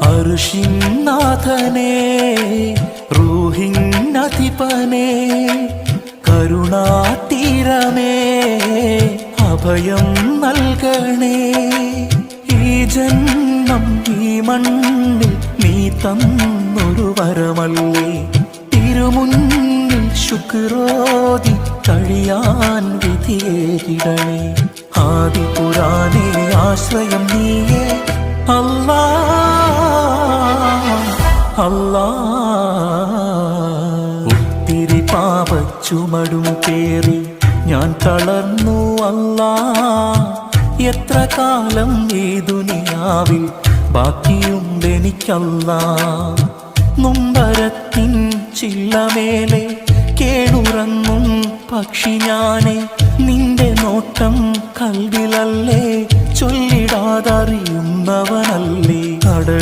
അർശിനാഥനേ റൂഹിന്നധിപനേ കരുണാതീരമേ അഭയം നൽകണേ. ഈ ജന്മം ഈ മണ്ണിൽ നീ തന്നൊരു വരമല്ലേ, തിരുമുന്നിൽ ശുക്രോതി കഴിയാൻ വിധിയേകിടണേ. ആദിപുരാനേ ആശ്രയം നീയേ അല്ലാ അല്ലാ. ഒത്തിരി പാപച്ചുമടും പേറി ഞാൻ തളർന്നു അല്ലാ. എത്ര കാലം ഈ ദുനിയാവിൽ ബാക്കിയുണ്ടെനിക്കല്ലാ. നൊമ്പരത്തിൻ ചില്ലമേലെ കേളുറങ്ങും പക്ഷി ഞാനേ, നിന്റെ നോട്ടം കൽവിലല്ലേ ചൊല്ലിടാതറിയുന്നവനല്ലേ. കടൽ